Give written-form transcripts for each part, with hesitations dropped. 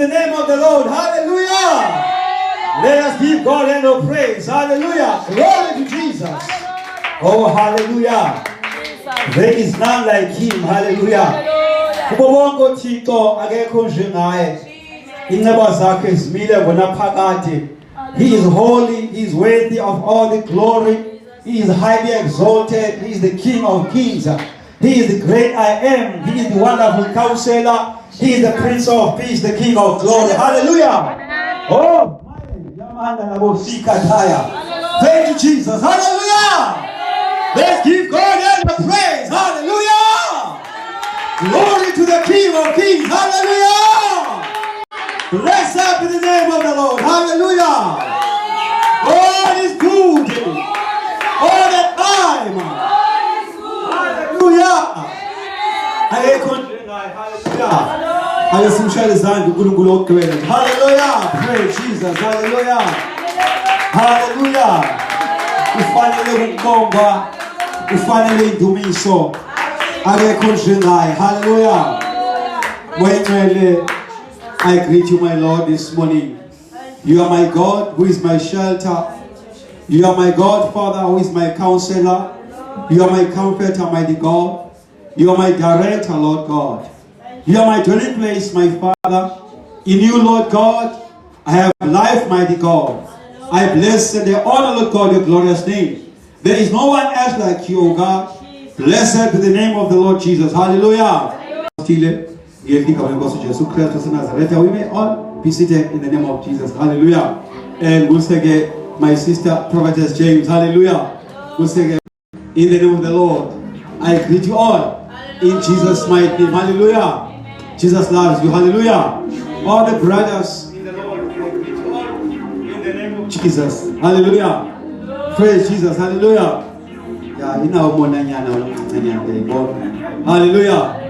the name of the Lord. Hallelujah. Let us give God any praise. Hallelujah. Glory to Jesus. Oh, hallelujah. There is none like him. Hallelujah. Kubongo Tito akekho njengaye. Ineba zakhe zimile bona phakade. He is holy, he is worthy of all the glory. He is highly exalted. He is the King of kings. He is the great I am. He is the wonderful counselor. He is the Prince of Peace, the King of glory. Hallelujah. Oh, thank you, Jesus. Hallelujah. Let's give God all the praise. Hallelujah. Glory to the King of kings. Hallelujah. Blessed be the name of the Lord. Hallelujah. God is good all the time. Hallelujah. Hallelujah. Praise Jesus. Hallelujah. Hallelujah. Ufanele ukukhomba, ufanele indumiso. Akekho njengaye. Hallelujah. Moyengcwele, I greet you, my Lord, this morning. You are my God, who is my shelter. You are my God, Father, who is my counselor. You are my comforter, mighty God. You are my director, Lord God. You are my dwelling place, my Father. In you, Lord God, I have life, mighty God. I bless and honor, Lord God, your glorious name. There is no one else like you, O God. Blessed be the name of the Lord Jesus. Hallelujah. We may all be seated in the name of Jesus. Hallelujah. And we'll say my sister, Prophetess James. Hallelujah. We'll say in the name of the Lord, I greet you all in Jesus' mighty name. Hallelujah. Jesus loves you. Hallelujah. All the brothers in the Lord, I greet you all in the name of Jesus. Hallelujah. Praise Jesus. Hallelujah. Hallelujah.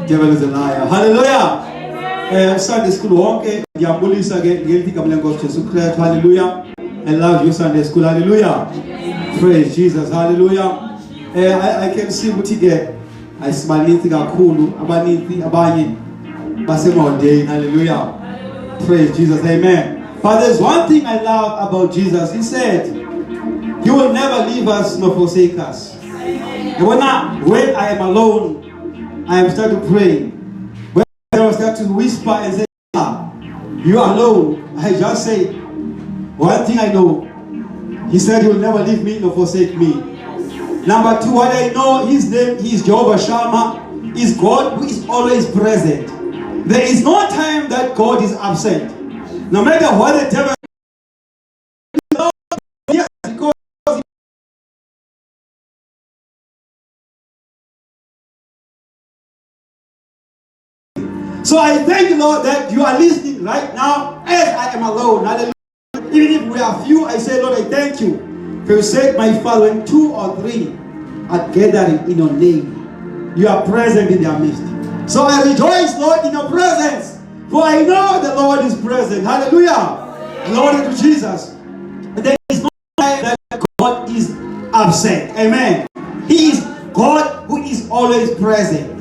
Devil is a liar. Hallelujah. Sunday school wonke ngiyambulisa ke ngelithi kamle Nkosi Jesu Christ. Hallelujah. I love you, Sunday school. Hallelujah. Praise Jesus. Hallelujah. I can see ukuthi ke ayisibanithi kakhulu abanithi abanye basemawondeni. Hallelujah. Praise Jesus. Amen. But there's one thing I love about Jesus. He said, He will never leave us nor forsake us. And when I am alone, I am starting to pray. When I start to whisper and say, you are alone, I just say, one thing I know, He said He will never leave me nor forsake me. Number two, what I know, His name is Jehovah Shammah, is God who is always present. There is no time that God is absent. No matter what the devil yes, because so I thank you, Lord, that you are listening right now as I am alone. Hallelujah. Even if we are few, I say, Lord, I thank you. For you said, my Father, when 2 or 3 are gathering in your name, you are present in their midst. So I rejoice, Lord, in your presence. For I know the Lord is present. Hallelujah. Glory to Jesus. There is no time that God is absent. Amen. He is God who is always present.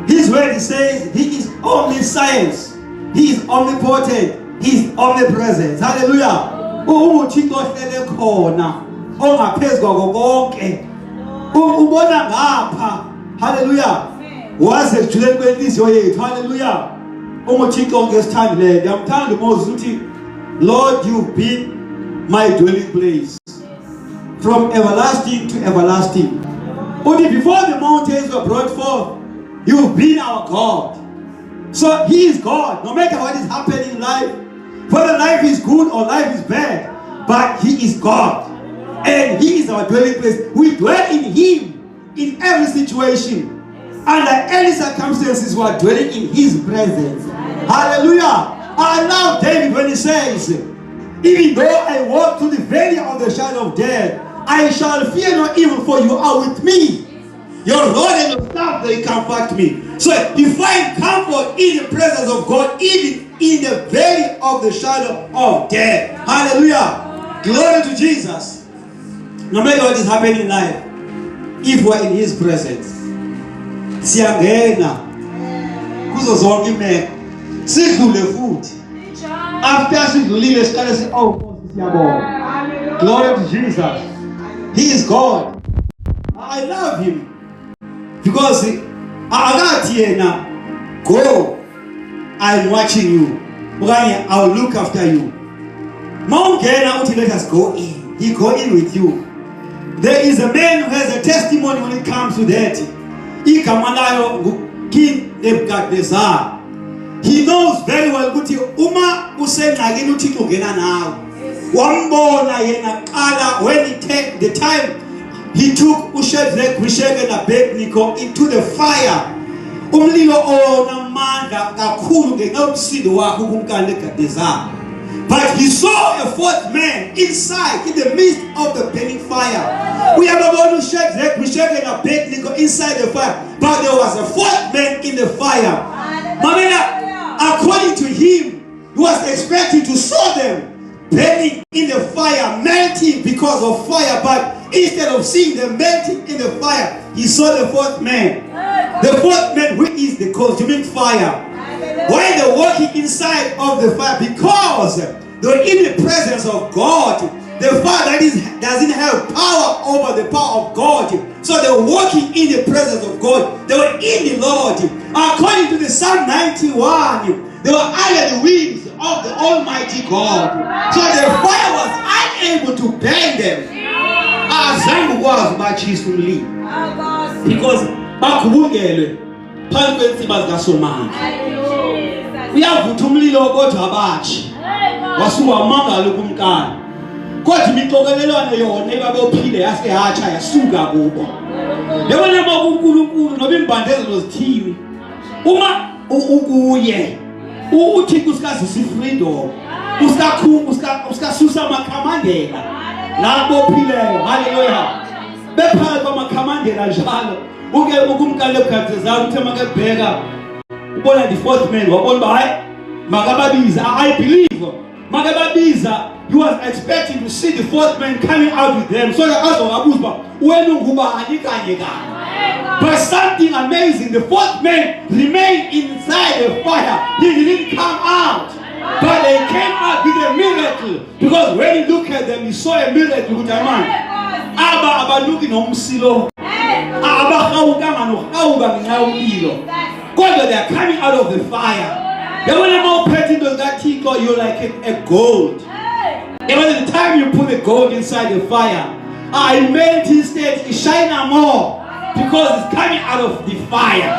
His word says He is omniscience. He is omnipotent. He is omnipresent. Hallelujah. Hallelujah. Hallelujah. Lord, you've been my dwelling place from everlasting to everlasting. Only before the mountains were brought forth, you've been our God. So He is God, no matter what is happening in life, whether life is good or life is bad, but He is God. And He is our dwelling place. We dwell in Him in every situation. Under any circumstances, we are dwelling in His presence. Hallelujah. I love David when he says, even though I walk through the valley of the shadow of death, I shall fear no evil, for you are with me. Your rod and your staff, they comfort me. So you find comfort in the presence of God, even in the valley of the shadow of death. Hallelujah. Glory to Jesus. No matter what is happening in life, if we are in His presence, siyangena kuzo zonke imeko, sidlule futhi. After sidlulile siqale si oh siyabonga. Glory to Jesus. He is God. I love him because akathi yena go, I'm watching you. I'll look after you. Let us go in. He go in with you. There is a man who has a testimony when it comes to that. King Nebuchadnezzar. He knows very well ukuthi uma usengxakini uThixo ungena nawe. Wambona yena qala when he take the time he took uShadrach, Meshach and Abednego into the fire. Umlilo onamandla kakhulu ngenxa yomsindo wakhe kumkani Nebuchadnezzar. But he saw a fourth man inside, in the midst of the burning fire. We have about Shadrach, Meshach and Abednego inside the fire. But there was a fourth man in the fire. Mamela, according to him, he was expecting to saw them burning in the fire, melting because of fire. But instead of seeing them melting in the fire, he saw the fourth man. The fourth man, who is the consuming fire. Why they're walking inside of the fire? Because they're in the presence of God. The fire doesn't have power over the power of God. So they're walking in the presence of God. They were in the Lord. According to the Psalm 91, they were under the wings of the Almighty God. So the fire was unable to burn them. Because uyavutha umlilo kodwa abathi wasuwamangala kumkani kodwa imixokelelwane yona ebabephile yasehatsha yasuka kubo yabona bokuNkulunkulu noba imbandezelo zithini uma ukuye uThixo usikazisa freedom usikasusa amakhamandela labo ophileyo. Haleluya. Bephakathi kwamakhamandela njalo ukumkani Nebuchadnezzar uthe makebheka ubona the fourth man wabona hayi makababiza. I believe makababiza he was expecting to see the fourth man coming out with them so that azowabuza wena ungubani kanye kanye. But something amazing, the fourth man remained inside the fire. He didn't come out, but they came out with a miracle, because when he looked at them he saw a miracle with a man abaluki nomsilo abahawukanga nohawuka ngenxa yomlilo kodwa they are coming out of the fire. Yabona mawuphethe into zikaThixo you're like a gold. Even the time you put the gold inside the fire, I made instead it shine more because it's coming out of the fire.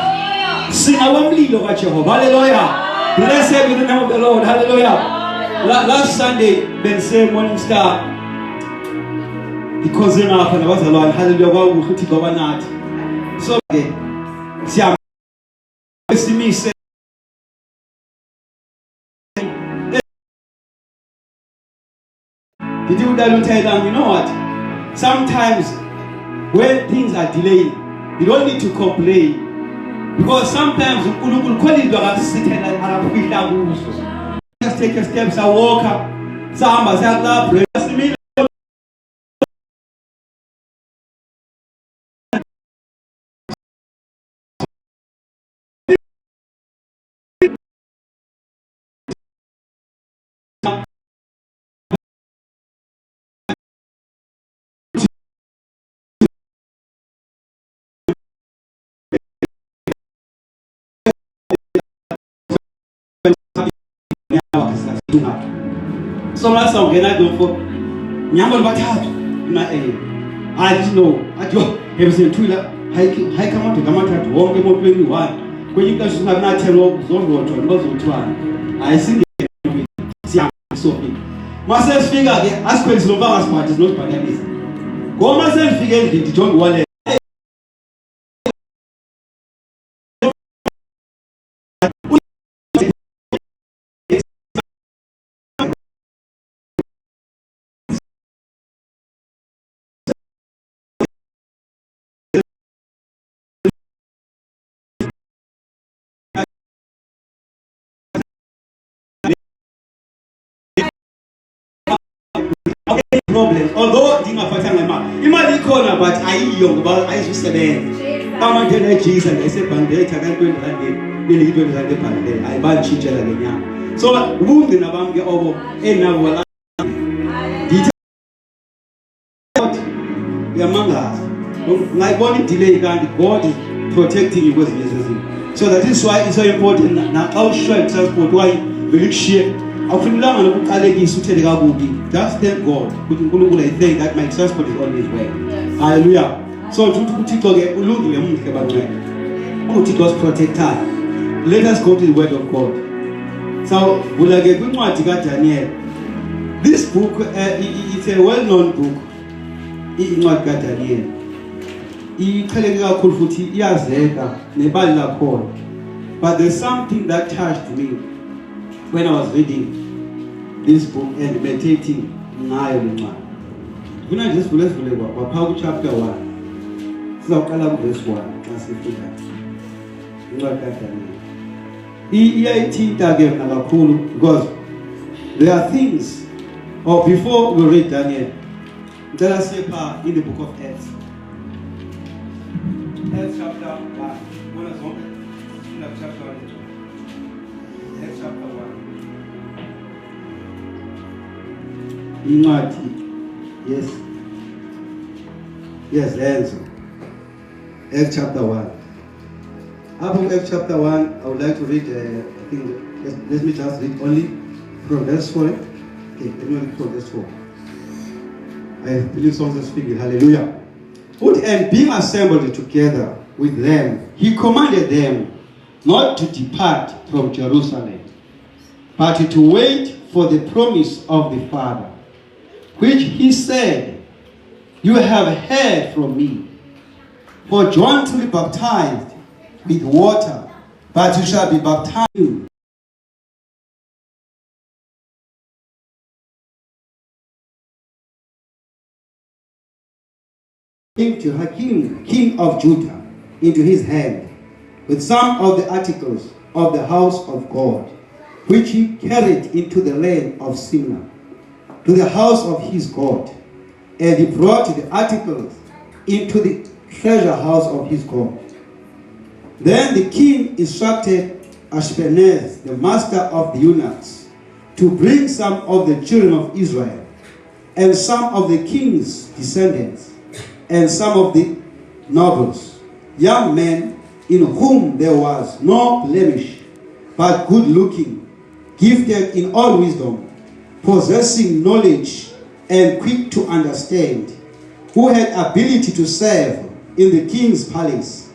Sing awamlilo kaJehova. Hallelujah. Blessed be the name of the Lord. Hallelujah. Last Sunday Ben said Morning Star because enough and was alone. Hallelujah. Ukuthi ngoba nathi. So siya me say did you tell them, you know what? Sometimes when things are delayed, you don't need to complain. Because sometimes just take your steps and walk up. Samba say pray. So last song I go for Nyambo batatu na I didn't know ajo everything twila haikama tukamatatu wonke mo 21 kwenye kazi tunathelwa zonke wotho ngozotwana ayisinge siya so mase sifika ke asikhwelisa lo banga smart is not bhakanisa ngoma sefika endlini John Wallet problems. Although imali ikhona but ayiyo ngoba ayizusebenza. Amandla Jesus ayisebhandetha kanti belitweni zakhe ebhayibheli ayibantshintshela ngenyama. So ubungqina bam ke obo enabo la ndithi uyamangaza ngayibona i-delay kanti God is protecting you kwezinye zezinto. So that is why it's so important naxa ushaya transport wayi belikushiye akufunekanga nokuqalekisa uthele kakubi. Just thank God ukuthi uNkulunkulu I thank that my transport is on his way. Hallelujah. So uThixo ke ulungile muhle bancane. uThixo was protected. Let us go to the word of God. So bulake kwincwadi kaDaniel. This book it's a well-known book. Incwadi kaDaniel. Iqheleke kakhulu futhi iyazeka nebali lakhona. But there's something that touched me when I was reading this book and meditating ngayo lencwadi. Kuna nje sivule kwapha ku chapter 1. Sizawuqala ku verse 1 xa sifika. Incwadi kaDaniel. Iyayithinta ke kakhulu because there are things or before we read Daniel. Let us see in the book of Acts. Acts chapter 1. What is on? Chapter 1. Acts chapter 1. Incwadi. Yes. Yes, answer. Acts chapter 1. Up from Acts chapter 1, I would like to read, I think, let me just read only from verse 4. Okay, let me read from verse 4. I believe songs are speaking. Hallelujah. And being assembled together with them, he commanded them not to depart from Jerusalem, but to wait for the promise of the Father, which he said, "You have heard from me. For John truly baptized with water, but you shall be baptized to Hakim, king of Judah, into his hand, with some of the articles of the house of God, which he carried into the land of Simna, to the house of his God. And he brought the articles into the treasure house of his God. Then the king instructed Ashpenaz, the master of the eunuchs, to bring some of the children of Israel, and some of the king's descendants, and some of the nobles, young men in whom there was no blemish, but good looking, gifted in all wisdom, possessing knowledge and quick to understand, who had ability to serve in the king's palace,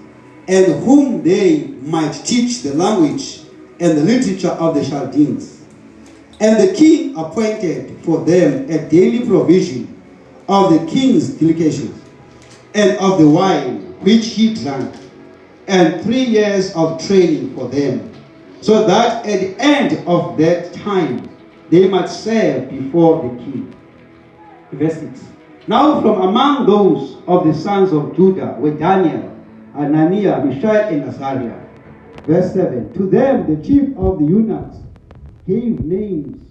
and whom they might teach the language and the literature of the Chaldeans. And the king appointed for them a daily provision of the king's delicacies, and of the wine which he drank, and 3 years of training for them, so that at the end of that time they might serve before the king. Verse 6. Now from among those of the sons of Judah were Daniel, Ananiah, Mishael, and Azariah. Verse 7. To them the chief of the eunuchs gave names.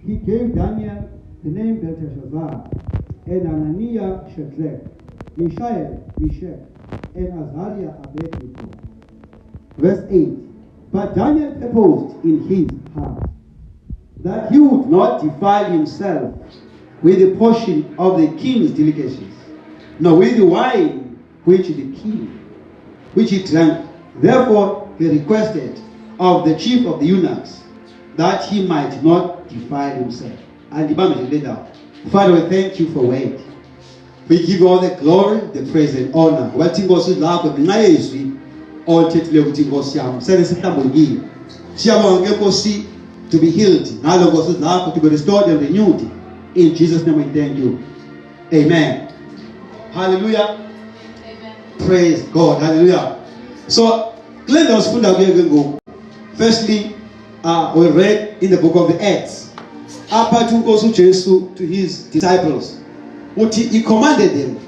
He gave Daniel the name Belteshazzar, and Ananiah Shadrach, Mishael, Meshach, and Azariah Abednego. Verse 8. But Daniel purposed in his heart that he would not defile himself with the portion of the king's delicacies, nor with the wine which he drank. Therefore he requested of the chief of the eunuchs that he might not defile himself. And Father, we thank you for word. We give you all the glory, the praise, and honor. To be healed, to be restored and renewed. In Jesus' name we thank you. Amen. Hallelujah. Amen. Praise God. Hallelujah. So, firstly, we read in the book of the Acts. To his disciples. He commanded them.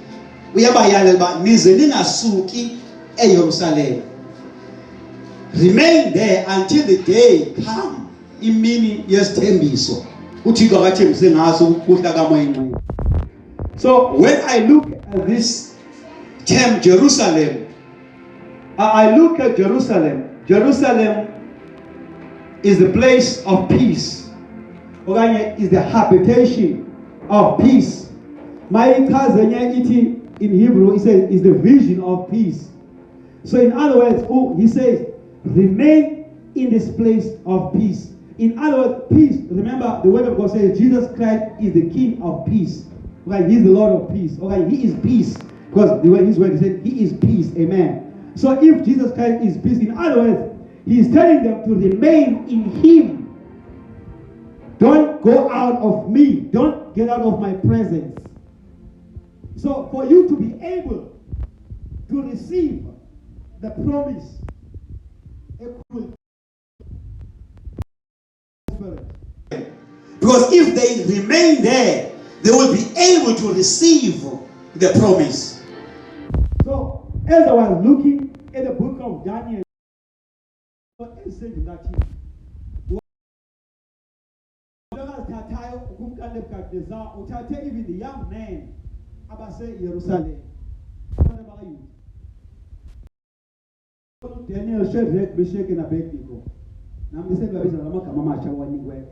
Remain there until the day come. Imini yesithembiso. So when I look at this term Jerusalem, I look at Jerusalem Jerusalem is the place of peace. Okanye is the habitation of peace. In Hebrew, he says, is the vision of peace. So in other words, he says, remain in this place of peace. In other words, peace. Remember, the word of God says Jesus Christ is the King of peace. Okay, he's the Lord of peace. Okay, he is peace. Because the way his word said, he is peace. Amen. So if Jesus Christ is peace, in other words, he is telling them to remain in him. Don't go out of me. Don't get out of my presence. So for you to be able to receive the promise, because if they remain there, they will be able to receive the promise. So as I was looking at the book of Daniel, what is saying that even the young men abase Jerusalem. Daniel Shadrach, Meshach and Abednego. Namsema biza amagama amasha wanikwe.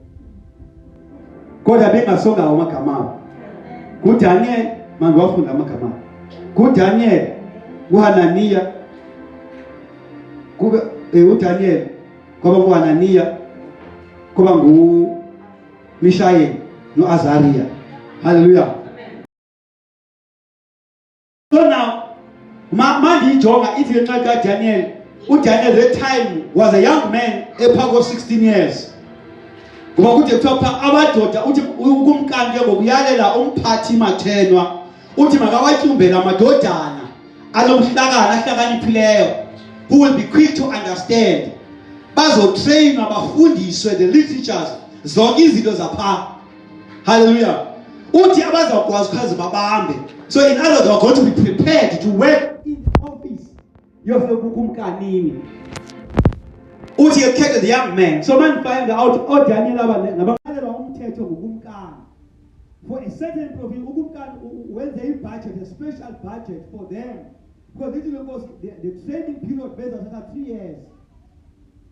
Kodwa bengasonga amagama. KuDaniel manje wafunda amagama. KuDaniel, kuHananiya, kube uDaniel kwaba kuHananiya, kuba ngu Mishael no Azariah. Hallelujah. So now, manje ijonga ithi nxa Daniel, uDaniel that time was a young man, ephako 16 years. Kuba kuthi kuthiwa abadoda uthi ukumkani ke ngokuyalela umphathi mathenwa uthi makawatyumbela amadodana alomhlakana ahlakaniphileyo who will be quick to understand. Bazotrainwa bafundiswe the literature zonke izinto zapha. Hallelujah. Uthi abazakwazi ukhazi babambe. So in other words, they are going to be prepared to work in the office. Yofukumkanini. Uthi ekhethe the young man. So man find out Daniel nabakalelwa umthetho ngokumkani. For a certain profit, ukumkani when they budget a special budget for them. Because the training period based on 3 years.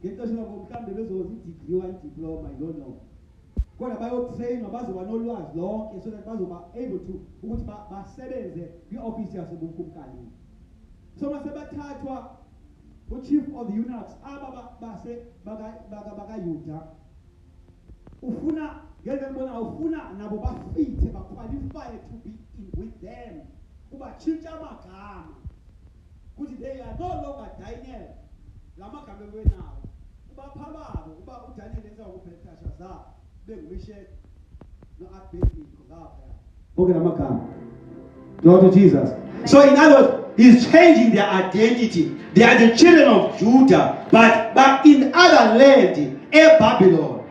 Get to ukumkani bebezozi degree or diploma, I don't know. Kodwa bayotrainwa bazoba nolwazi lonke so that bazoba able to ukuthi basebenze kwi-office yasebukumkani. So masebathathwa chief of the eunuchs aba base bakayuda ufuna ngezembona ufuna nabo bafithe baqualify to be in with them ubatshintsha amagama ukuthi they are no longer Daniel lamagama benawo ubapha babo uba uDaniel enza ukuphetha zabo benguMeshach no Abednego lapha bonke lamagama. Glory to Jesus. So in other words, he's changing their identity. They are the children of Judah, but in other land, Babylon.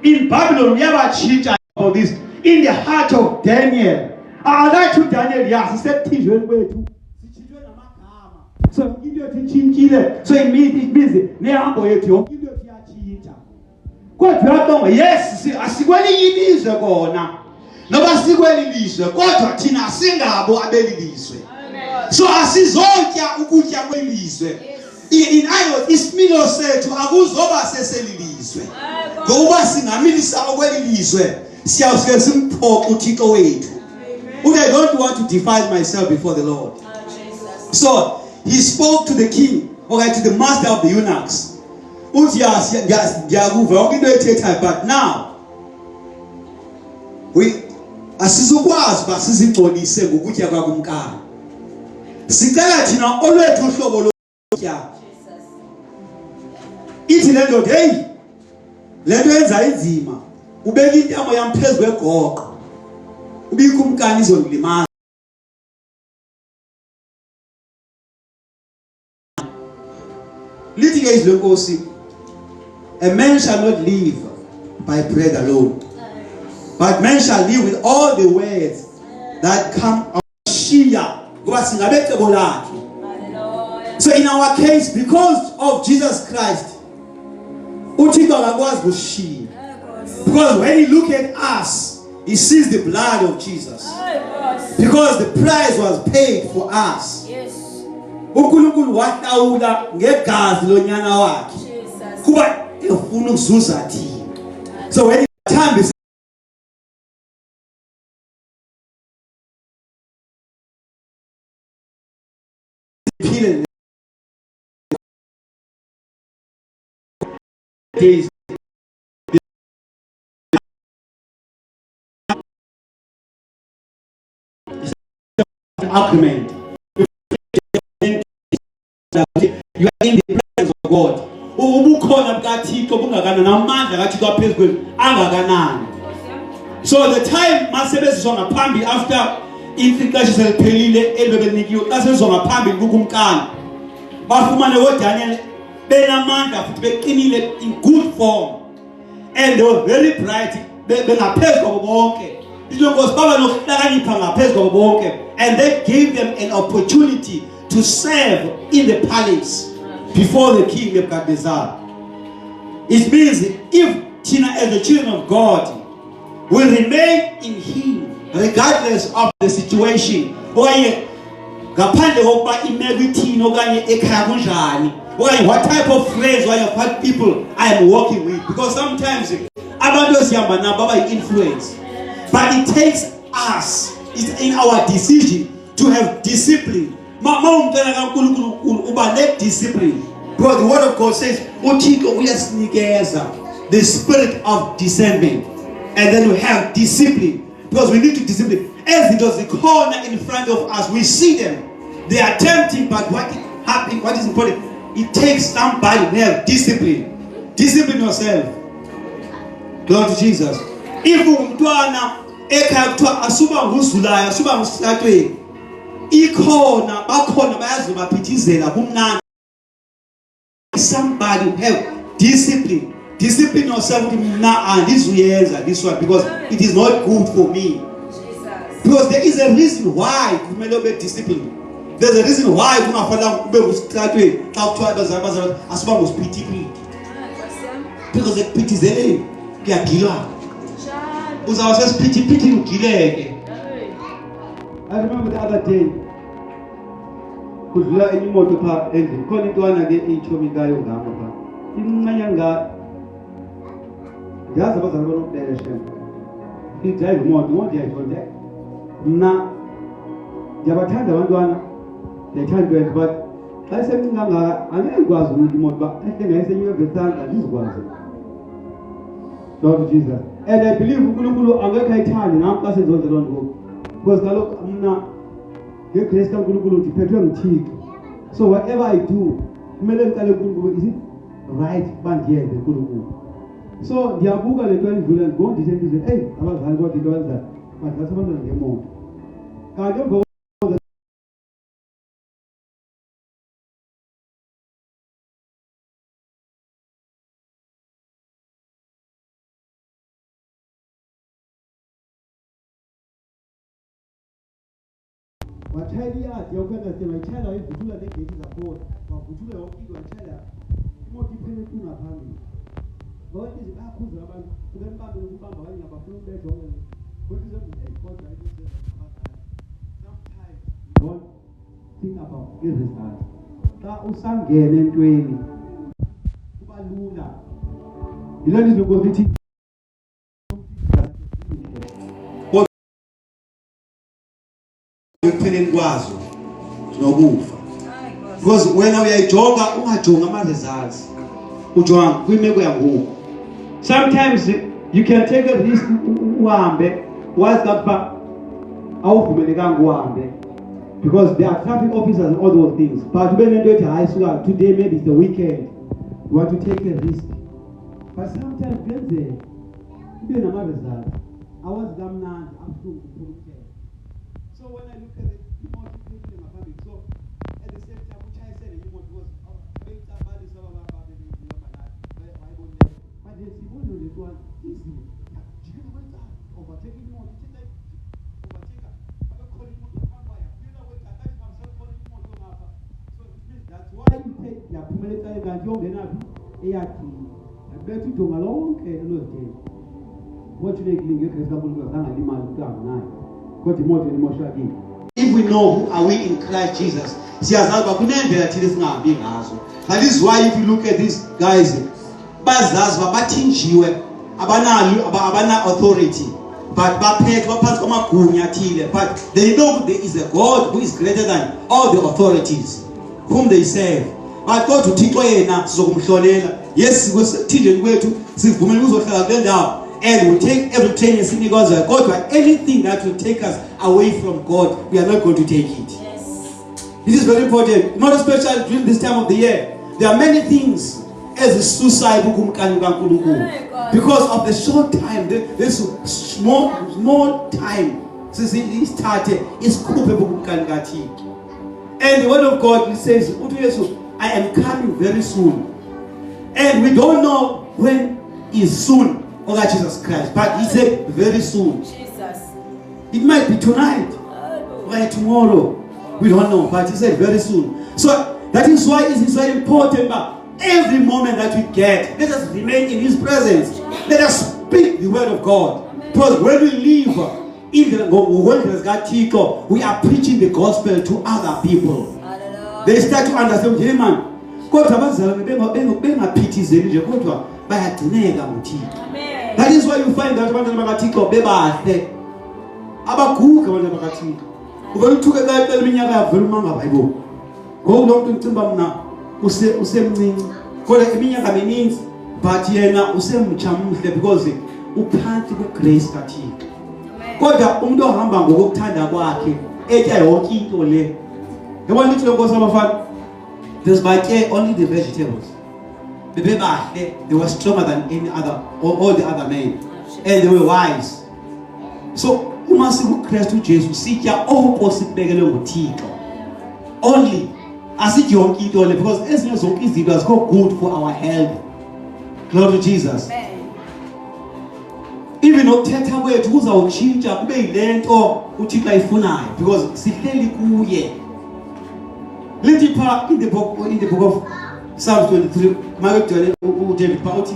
In Babylon, we have a change of this. In the heart of Daniel. I like to Daniel, yes, he said, so it means yes, noba sikwelilizwe kodwa thina singabo abelilizwe. So asizotya ukutya kwelizwe. In other words, isimilo sethu akuzoba seselilizwe. Ngoba singamilisa okwelilizwe siyawuske simphoxe uThixo wethu. I don't want to defile myself before the Lord. So he spoke to the king, okay, to the master of the eunuchs. But now asizokwazi basizingcolise ngokutya kwakumkani. Sicela thina olwethu uhlobo lokutya. Ithi le ndoda hey lento yenza inzima ubeka intamo yam phezulu kwegoqo ubika umkani izondilimaza. Lithi ke izwe Nkosi, a man shall not live by bread alone, but man shall live with all the words that come out of Shia. So in our case, because of Jesus Christ, because when he look at us, he sees the blood of Jesus. Because the price was paid for us. uNkulunkulu wahlawula ngegazi lonyana wakhe kuba efuna ukuzuza thina. So when time is days agreement, you are in the presence of God. Ubukhona bukaThixo bungakanani, amandla kaThixo aphezulu angakanani. So the time masebenziswa ngaphambili after imfixesho seliphelile elibebenikiwe asebenziswa ngaphambili kukumkani bafumane ngoDaniel benamandla futhi beqinile in good form and they were very bright bengaphezulu kwabo bonke. Izinkosi baba nokuhlakanipha ngaphezulu kwabo bonke, and they gave them an opportunity to serve in the palace before the king Nebuchadnezzar. It means if Tina as the children of God will remain in him regardless of the situation, okanye ngaphandle kokuba imeko ithini okanye ekhaya kunjani, okanye what type of friends or what people I am working with, because sometimes abantu esihamba nabo baba influence, but it takes us, it's in our decision to have discipline. Mawumcela kaNkulunkulu uba ne-discipline, because the word of God says uThixo uyasinikeza the spirit of discernment, and then we have discipline, because we need to discipline. As it does the corner in front of us, we see them, they are tempting, but what is happening, what is important, it takes somebody who have discipline. Discipline yourself. Glory to Jesus. If umntwana ekhaya kuthiwa asuba nguzulayo asuba ngusatweni, ikhona bakhona bayazi baphithizela kumnandi. Somebody who have discipline. Discipline yourself this one, because it is not good for me. Because there is a reason why kumele ube discipline. There's a reason why kungafanele ube ngusatweni xa kuthiwa bazalwa asuba ngusiphithi. Because ekuphithizele kuyagilwa. Uzawuba sesiphithi ugileke. I remember the other day, kudlula enye imoto pha endlini, khona intwana ke ichomi kayo ngapha pha. Imncanyanga yazi abazali bonokudeleshe. Idrive imoto, imoto yayijonge. Mna ndiyabathanda abantwana, ndiyathanda but xa semncinci kangaka angeke ngikwazi ukuthi imoto ba ehle ngayisenywe ngesandla ndizikwazi. Lord Jesus. And I believe uNkulunkulu angeke ayithande nami xa senzenze loo nto. Because kaloku mna ngegrace kaNkulunkulu ndiphethwe nguThixo. So whatever I do, kumele ngicale kuNkulunkulu, is it right uba ndiyenze uNkulunkulu? So ndiyabuka le nto endlule ngondithe ndize hey abazali kodwa into abenzayo badlasa abantwana ngemoto. Kanti emva wachayela yawukwenza sema ichayela ivutula negeti zakhona wavutula yonke into wachayela imoto iphele kungaphambili ngoba izinto bayakhuza abantu kubembambe ukubamba kanye ngabafuna ubethwa wena kodwa izinto kodwa izinto abazali sometimes you don't think about the result. Xa usangena entweni kuba lula yilo nto ngokuthi ekupheleni kwazo nokufa. Because wena uyayijonga ungajonga ama-results, ujonga kwimeko yangoku. Sometimes you can take a risk uhambe wazi kapha awuvumelekanga uhambe because there are traffic officers and all those things, but ube nento ethi hayi suka today maybe it's the weekend, you want to take a risk, but sometimes kuyenzeka ube nama-results awazi kamnandi abuhlungu. So when I look at it, you want to put them above it. So at the same time, which I said, you want was very bad is all about the Bible. But there's the one easy. You know what? Overtaking more. Overtaker. I'm not calling you to come by. You know what? I got myself calling you to come. So it means that's why you take your premeditated and you're going to be a team. I bet you don't alone. Okay, no, okay. What you make in your case, I'm going to go down and I'm not. If we know who are we in Christ Jesus, siyazazi uba kunendlela thile singahambi ngazo. That is why if you look at these guys, bazazi babathinjiwe, abana authority, but baphethe baphansi kwamagunya athile, but they know there is a God who is greater than all the authorities whom they serve. But God uThixo yena sizokumhlolela. Yes, sithinjeni kwethu sivumele ukuzohlala kule ndawo, and we take every training sinikoza kodwa anything that will take us away from God, we are not going to take it. Yes. This is very important, not especially during this time of the year. There are many things as a suicide because of the short time, this small time since he started is and the word of God says, I am coming very soon, and we don't know when is soon, oh God, Jesus Christ, but he said very soon. Jesus. It might be tonight or tomorrow, we don't know, but he said very soon. So that is why it is very important that every moment that we get, let us remain in his presence. Let us speak the word of God. Because when we live in the world, we are preaching the gospel to other people. They start to understand, hey man, that is why you find that usemncinci kodwa iminyaka mininzi but yena usemchamuhle because uphansi kugrace kaThixo. Kodwa umuntu ohamba ngokuthanda kwakhe etya yonke into le. Yabona lithi lenkosi abafana, there's batye only the vegetables. Bebebahle, they were stronger than any other, all the other men, and they were wise. So uma sikuKristu uJesu sitya okusibekele nguThixo only. Because ezinye zonke izinto azikho good for our health. Glory to Jesus. Even ukuthetha kwethu kuzawutshintsha kube yilento uThixo ayifunayo because sihleli kuye. Lithi pha in the book of Psalm 23, David Pauti,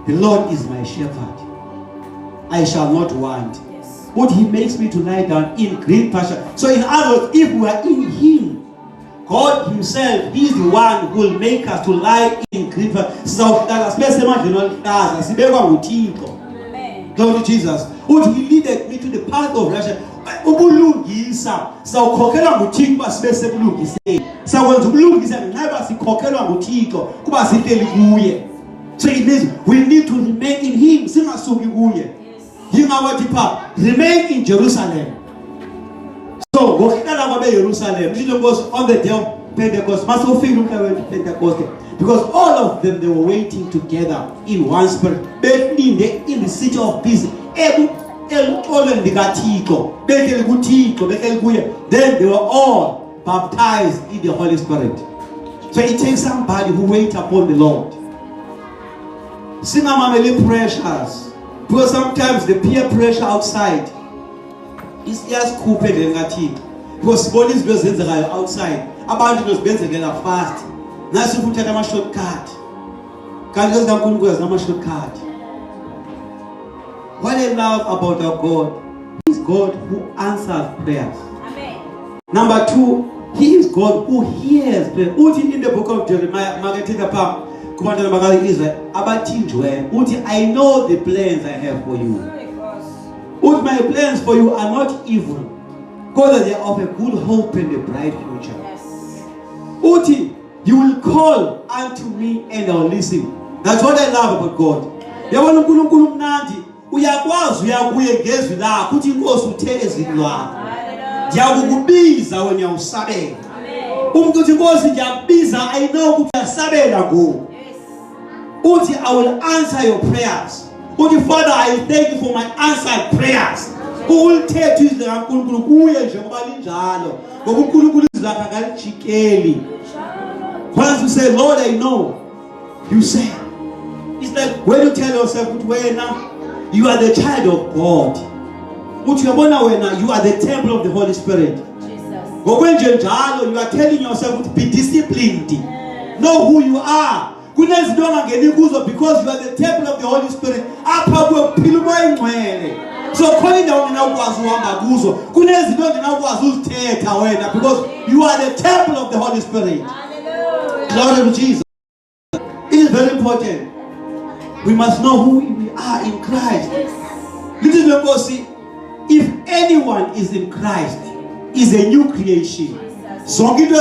the Lord is my shepherd, I shall not want. But he makes me to lie down in green pasture. So in other words, if we are in him, God himself, he is the one who will make us to lie in green pasture. Glory to Jesus. Would he leaded me to the path of Russia? So it means we need to remain in him. Remain in Jerusalem. So Jerusalem was on the day of Pentecost. Because all of them, they were waiting together in one spirit, in the city of peace. Then they were all baptized in the Holy Spirit. So it takes somebody who waits upon the Lord. Singamameli pressures. Because sometimes the peer pressure outside is just cooped negative. Because bodies are outside. Abantu bezenzekela fast. Nasi ukuthatha ama shortcut. Kanti kaNkulunkulu azama shortcut. What I love about our God is God who answers prayers. Amen. Number 2, he is God who hears prayer. Uthi in the book of Jeremiah, I know the plans I have for you. Uthi my plans for you are not evil, because they are of a good hope and a bright future. Yes. Uthi, you will call unto me and I will listen. That's what I love about God. Yabona uNkulunkulu mnandi, uyakwazi uyakuye ngezwi lakho uthi inkosi uthe ezwini lwakho. Ndiyakukubiza wena uyawusabela. Umuntu uthi inkosi ndiyakubiza, I know ukuthi uyasabela kuwe. Uthi I will answer your prayers. Uthi Father, I thank you for my answered prayers. Ulithethe izwi likaNkulunkulu kuye nje ngoba linjalo. Ngoba uNkulunkulu izwi lakhe akalijikeli. Once you say, Lord, I know, you say, it's like when you tell yourself, you are the child of God. You are the temple of the Holy Spirit. Jesus. You are telling yourself to be disciplined. Know who you are. Because you are the temple of the Holy Spirit. So khona indawo nginawukwazi uhamba kuzo kunezinto nginawukwazi uzithetha wena because you are the temple of the Holy Spirit. Glory to Jesus. It is very important. We must know who we are in Christ. Little people see, if anyone is in Christ, is a new creation. So you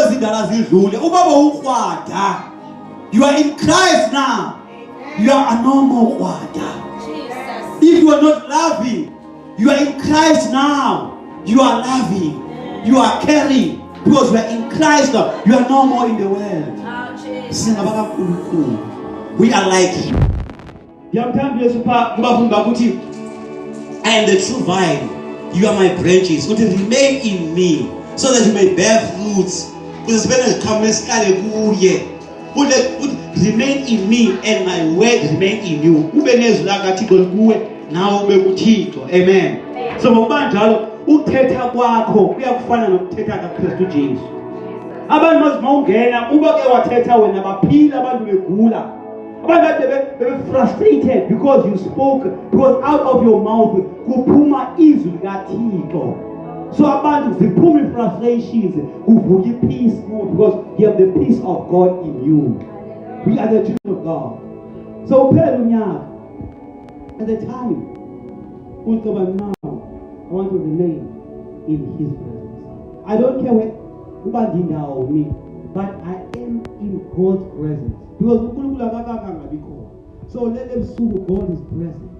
are in Christ now. You are a normal water. If you are not loving, you are in Christ now. You are loving. You are caring. Because you are in Christ now. You are no more in the world. We are like Him. I am the true vine. You are my branches. Would remain in me so that you may bear fruits. Would remain in me and my word remain in you. Amen. So mbanjalo uthetha kwakho kuyakufana nokuthetha kaKristu Jesu. Abantu mazimawungena ubake wathetha wena baphila abantu begula. Abantu bebe frustrated because you spoke, because out of your mouth kuphuma izwi likaThixo. So abantu ziphuma frustrations kuvuka peace more because you have the peace of God in you. We are the children of God. So phela unyaka at the time now I want to remain in His presence. I don't care where ubandindawo me, but I am in God's presence. Because so let them see God is present.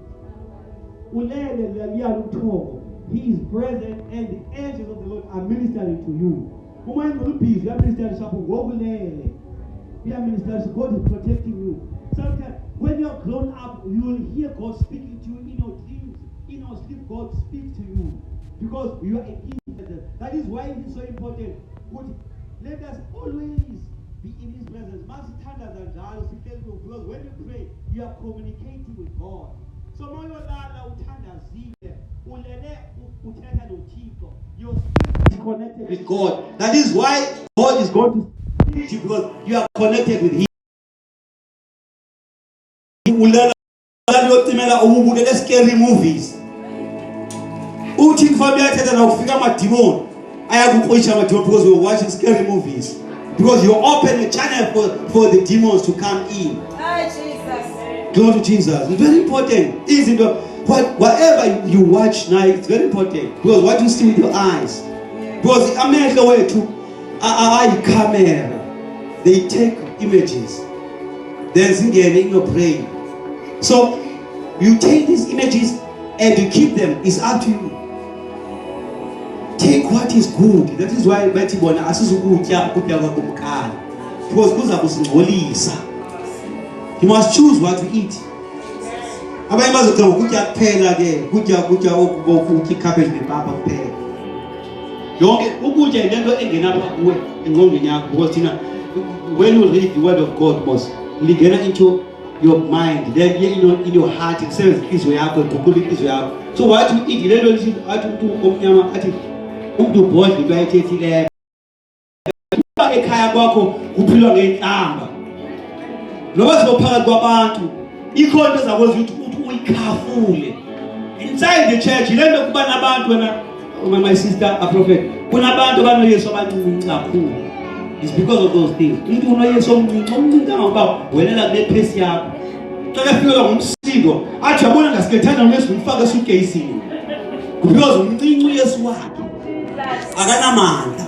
He is present and the angels of the Lord are ministering to you. God is protecting you. Sometimes when you are grown up, you will hear God speaking to you in your dreams. In your sleep, God speaks to you. Because you are in His presence. That is why it is so important. Let us always be in His presence. Because when you pray, you are communicating with God. So your spirit is connected with God. That is why God is going to speak to you because you are connected with Him. Scary movies. Because we are watching scary movies. Because you open a channel for the demons to come in. Glory to Jesus. It's very important. Whatever you watch now, it's very important. Because what you see with your eyes. Because America way to camera, they take images. Then sing in your brain. So you take these images and you keep them. It's up to you. Take what is good. That is why because you must choose what to eat. When you read the word of God, must get into your mind, then in your heart, it says this way up. So what you eat, you do boy, you buy it there. Kuphilwa ngenhlamba. Noma sibophakathi kwabantu, ikhona ezakwazi ukuthi uyikhafule. Inside the church, ilento kuba nabantu wena, my sister, a prophet. Kunabantu banoyesu abancinci kakhulu. It's because of those things. Umuntu unoyesu omncinci ngoba wena la kule pace yakho. Xa kafikela ngomsindo, athi yabona ngasikethana noyesu umfaka suitcase-ini. Because umncinci uyesu wakhe. Akanamandla.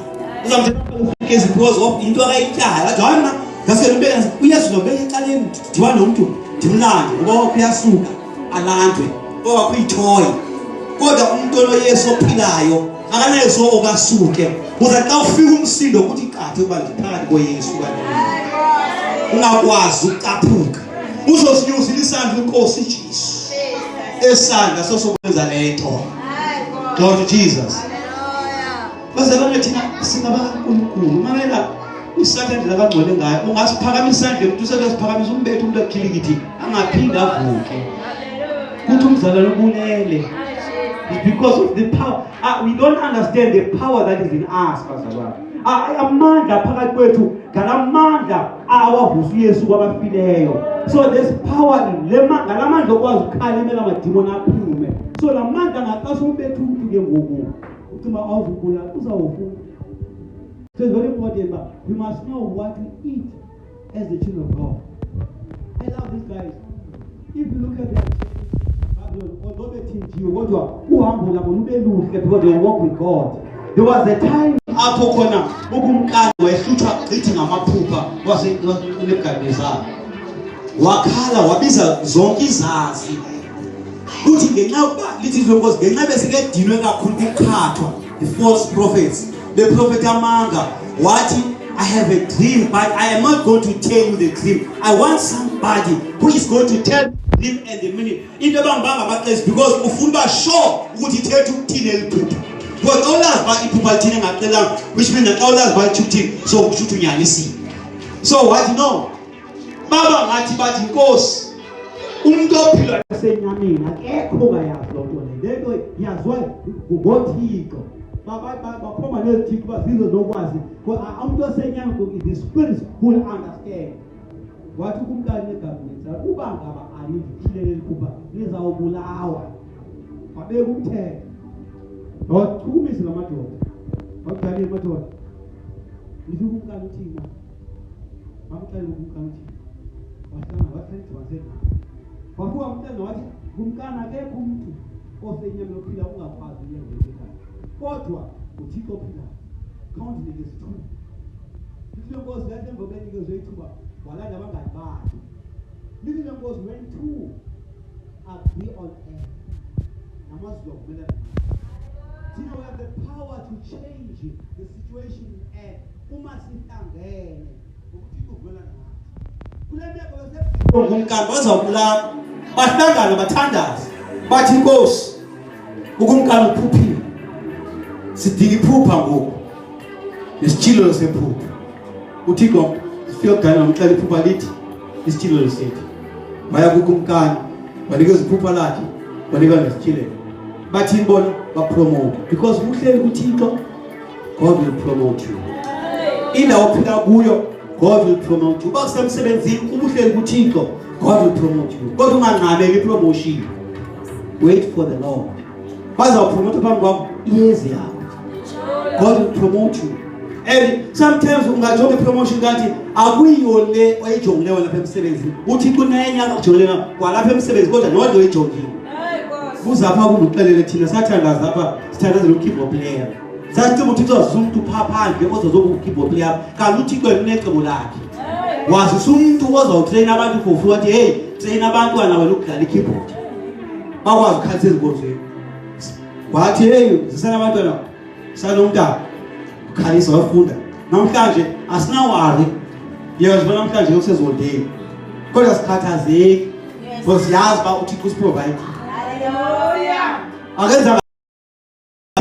Because of into akayitshaya jona ngasikele ubeka uyesu lo beka eqaleni diba nomuntu dimlande ngoba uyasuka alandwe ngoba kuyithoyi kodwa umuntu onoyesu ophilayo akanayeso okasuke kuze xa ufika umsindo ukuthi iqathe kuba ndiphakathi koyesu ungakwazi ucaphuka uzosinyusa isandla inkosi Jesu esandla sosokwenza lento. Glory to Jesus. Bazalwane thina singabaNkulunkulu mamela isathanda labangcwele ngayo ungasiphakamisa isandla umuntu usebesiphakamisa umbethu umuntu akhilikithi angaphinda avuke kuthi umzalwane ubulele. Because of the power. We don't understand the power that is in us, bazalwane. Amandla phakathi kwethu ngalamandla awavusa uYesu kwabafileyo. So there's power in lemandla okwazi ukukhalimela amadimoni aphume. So la mandla ngaxesha ubetha umuntu ke ngoku ucima awuzukula uzawufuna. So it's very important, but we must know what to eat as the children of God. I love these guys. If you look at their Babylon, although they teach you what you are, because they walk with God. There was a time apho khona ukumkani wehluthwa gqithi ngamaphupha waseNebukadnezar. Wakhala wabiza zonke izazi. Kuthi ngenxa yokuba lithi inkosi ngenxa besike dinwe kakhulu ukukhathwa the false prophets. The prophet amanga wathi I have a dream, but I am not going to tell you the dream. I want somebody who is going to tell the dream and the meaning. Into bangibanga amaxesha because ufuna ba sure ukuthi ithethe ukuthini eliphupha. Because awulazi ba iphupha lithini ngacelanga, which means that awulazi ba lithini so kusho ukuthi unyanisile. So what you know? Baba ngathi bathi inkosi umuntu ophila esenyameni akekho kayazi lo nto le. Lento yazwa ngothixo. Baphuma nezithixo bazizo zokwazi. Because umuntu osenyameni the spirits will understand. Wathi kumntana eGabhela uba ngaba aliphile leliphupha nizawubulawa. Babeka umthetho. Wachukumisa lamadoda. Wakudala amadoda. Ngithi kumntana uthina. Bamtshela kumntana uthina. Wakuwa umntana wathi kumkana akekho umuntu osenyameni ophila ungakwazi uyenza. Kodwa uthixo ophila count it is true. Lithi lenkosi yathi emva kwenikezwe ithuba walanda abangani bakhe. Lithi lenkosi when two agree on earth namazwi okumelana. You know, we have the power to change the situation in earth. Uma sihlangene uthixo okumelana. Ukumkani bazawubulala bahlangana bathandaza bathi inkosi ukumkani uphuphile sidinga iphupha ngoku nesitshilo sephupha uthixo sifike kudala nomxela iphupha lithi isitshilo sethu baya kukumkani banikeza iphupha lakhe banika nesitshilo bathi ibona bapromote because uhleli kuthixo God will promote you indawo ophila kuyo God will promote you. Uba kusemsebenzini ubuhleli kuThixo, God will promote you. Kodwa ungangqabeli promotion. Wait for the Lord. Bazawupromote phambi kwakho iyezi yakho. God will promote you. And sometimes ungajonga promotion kanti akuyiyo le oyijongileyo lapha emsebenzini. Uthixo unenye akujongela kwalapha emsebenzini kodwa nodwa oyijongile. Kuzapha ukuxelele thina sathandaza apha sithandazela ukeyboard player. Sathi uthixo umuntu phaphandle ozozoba ukeyboard player kanti uthixo elinecebo lakhe wazisa umuntu ozawutrain abantu for wathi hey train abantwana wena ukudlala ikeyboard bakwazi ukhalisa ezinkonzweni wathi hey zisana abantwana sanomntana ukhalisa wafunda namhlanje asinawari yezibona namhlanje kusezolideni kodwa sikhathazeki because yazi ba uthixo usiprovide haleluya akenza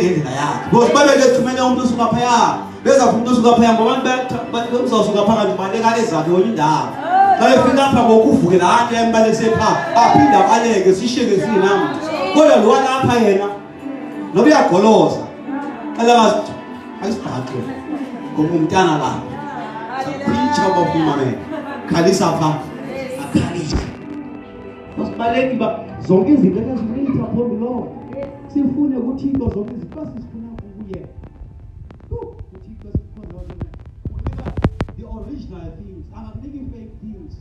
indlela yakhe because babeke thumela umuntu usuka phaya beza umuntu usuka phaya ngoba abantu bazawusuka phakathi baleka ezakhe wona indawo xa efika apha ngokuvuke la nto embalese pha aphinda baleke sisheke sinamuntu kodwa lo lapha yena noba uyagoloza alabazi ayisibhaqe ngoba umntana la saphicha ubafuma mena khalisa pha akhalisa basibaleki ba zonke izinto eziletha phambi lo sifune kuThixo zonke izinto sifuna kuye uThixo sifuna unika the original things angakuniki fake things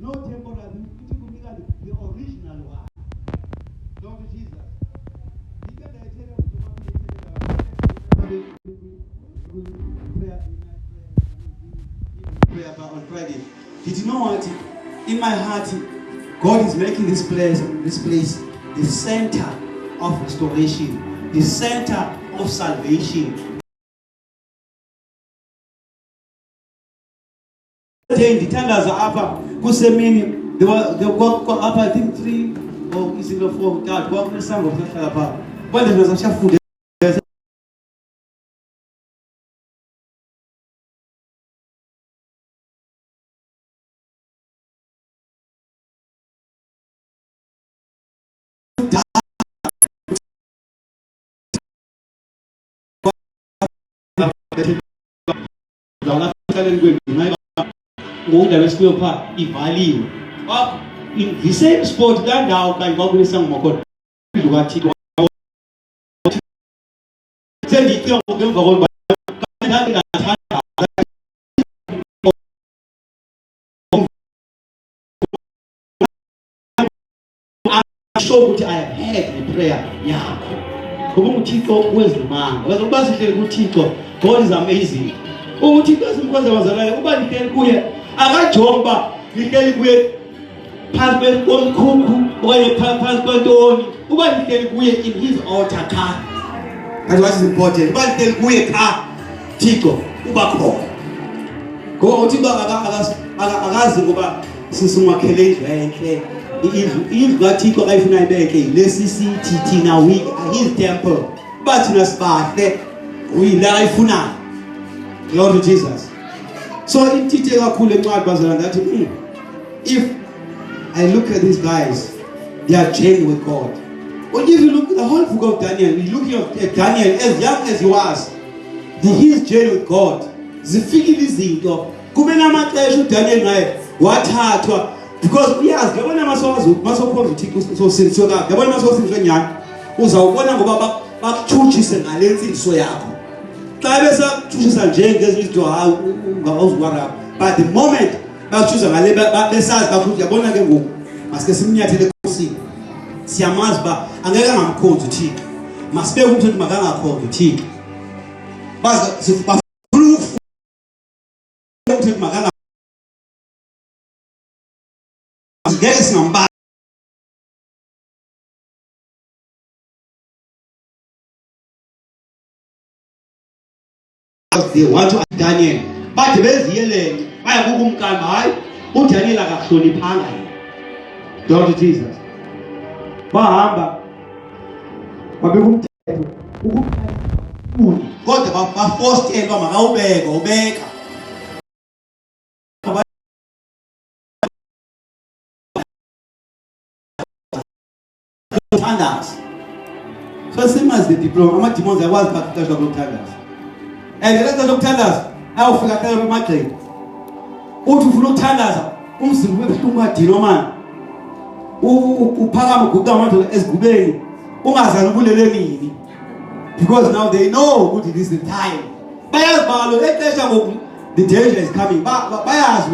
no temporary uThixo unika the original one Lord Jesus prayer on Friday. Did you know what? In my heart, God is making this place the center of restoration, the center of salvation. Ndithandaza apha kusemini there were up I think 3 or is it 4 God kwakunesango kuhlala pha kwande ndizashafunda in the same sport kandawo kanti kwakunesango makhona ukathixo sengicinga ngemva kokuba show ukuthi I have heard the prayer yakho. Ngoba uThixo wezimanga. Wazokuba sihle kuThixo. God is amazing. UThixo esimkhonza wazalayo uba lihleli kuye akajonga lihleli kuye phansi komkhukhu okanye phansi kwentoni. Uba lihleli kuye in his altar car. That's what is important. Uba lihleli kuye car Thixo uba khona. Ngoba uThixo akazi ngoba sisumakhele indlu enhle. If Thixo ayifuna ibeke lesisithi thina we his temple but thina sibahle uyila ayifuna. Lord Jesus. So intithe kakhulu encwadi bazalwane ngathi if I look at these guys, they are journeying with God. But if you look at the whole book of Daniel, you look at Daniel as young as he was, his journey with God. Zifikile izinto kube namaxesha uDaniel naye wathathwa because uyazi yabona masokhonza uThixo sosinso kahle yabona masosinso nyani uzawubona ngoba bakuthutshise ngalensindiso yakho xa besakuthutshisa njengezinto hawu ungawuzwara but the moment bakuthutshisa ngale besazi bakuthi yabona ke ngoku masike simnyathele enkosini siyamazi ba angeke ngamkhonza uThixo masibeke umuntu ukuthi makangakhonza uThixo bazi sifuna ukuthi makanga ngeke singamba they want to Daniel bathi beziyelele baya kukumkani hayi uDaniel akahloniphanga yena Lord Jesus bahamba babeka umthetho ukuphula kodwa baforcelwa makawubeka ubeka Tanders. So same as the diploma, my demons I was back to the Tanders. And the rest of the Tanders, I will forget to my claim. Uthi ufuna ukuthandaza umzimba webuhlungu adino man. Uphakama kugamandla esigubeni ungazana kulele nini. Because now they know what it is the time. Bayazibalo exesha ngoku the danger is coming. Bayazi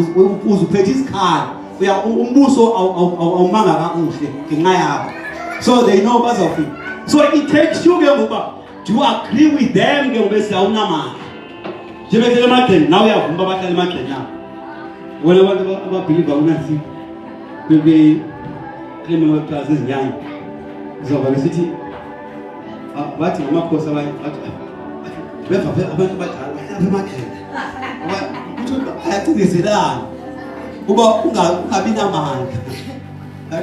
uzuphethe isikhala. Uya umbuso awumanga kakuhle ngenxa yakho. So they know bazofika. So it takes you to agree with them now when I believe will be criminal classes young. So the city but that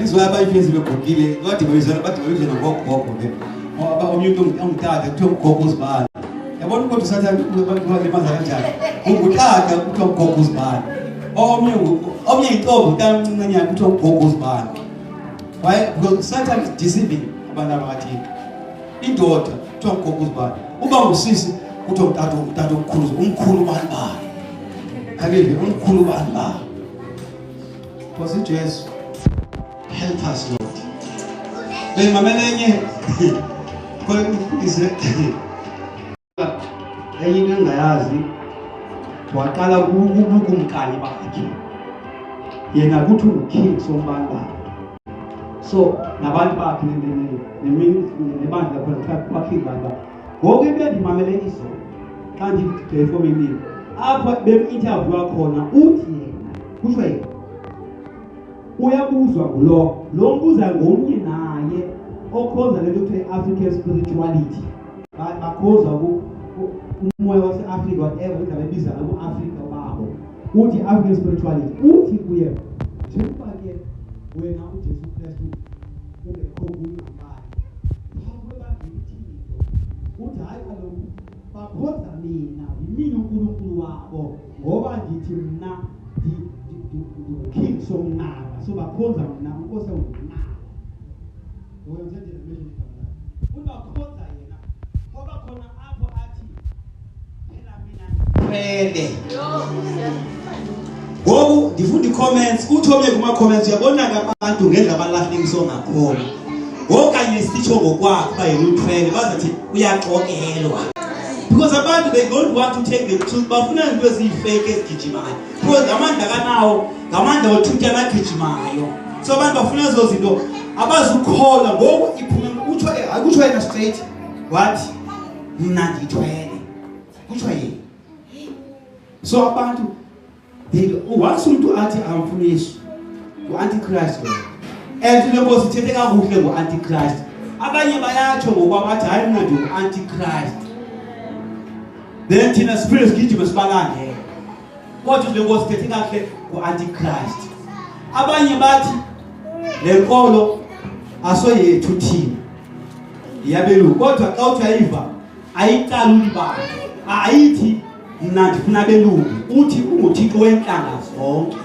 is why I feel the not even but we walk about you don't tag to cocos bar. I want to go to Satan who would tag to cocos bar. Oh, me told them to cocos bar. Why? Because Satan is deceiving about our team. In daughter, to cocos bar. Uba sis who took that cruise, cool one bar. I gave you cool one bar. Was it just help us, Lord? Then my man, is it? Then ngayazi waqala ukumkani bakhe yena kuthi uking sombanda so nabantu bakhe nebandla khona kwakhe baba ngoku into endimamele izo xa ndiperforming apha bem-interview khona uthi yena kusho yena uyabuzwa ngulo mbuza ngomnye naye okhoza lento kuthiwa African spirituality bakhoza umoya wase-Afrika whatever indaba ebiza ku-Afrika babo uthi African spirituality uthi kuye njengoba ke wena uJesu Kristu ungekho kuyo ngamali phambi kwebandleni uthi hayi kaloku bakhoza mina uNkulunkulu wabo ngoba ndithi mna king somnaba so bakhoza mna unkosi ongumnaba wenze generation bakhoza yena ngoba khona apho athi phela mina phele ngoku ndifunda i-comments uthi omnye kuma-comments uyabona-ke abantu ngendlela abalahlekiso ngakhona okanye sitsho ngokwakho ba yiluthwele bazathi uyaxokelwa. Because abantu, they don't want to take the truth, bafuna into eziyifake ezigijimayo. Because ngamandla kanawo, ngamandla othutyana agijimayo. So abantu bafuna ezo zinto abazukholwa ngoku iphume akutsho yena straight. What? Mna ndithwele. Kutsho yena. So abantu once umuntu athi amfuna Yesu, u-antichrist lo. And lebo sithethe kakuhle ngo-antichrist. Abanye bayatsho ngokuba bathi hayi mna ngu-antichrist. Then thina spirit gijima sibalande. Kodwa lebo sithethe kakuhle ngo-antichrist. Abanye bathi le nkolo asoyethu thina. Iyabelungu. Kodwa xa uthi ayiva ayiqala ulibala. Ayithi mna ndifuna belungu. Uthi unguThixo wenhlanga zonke.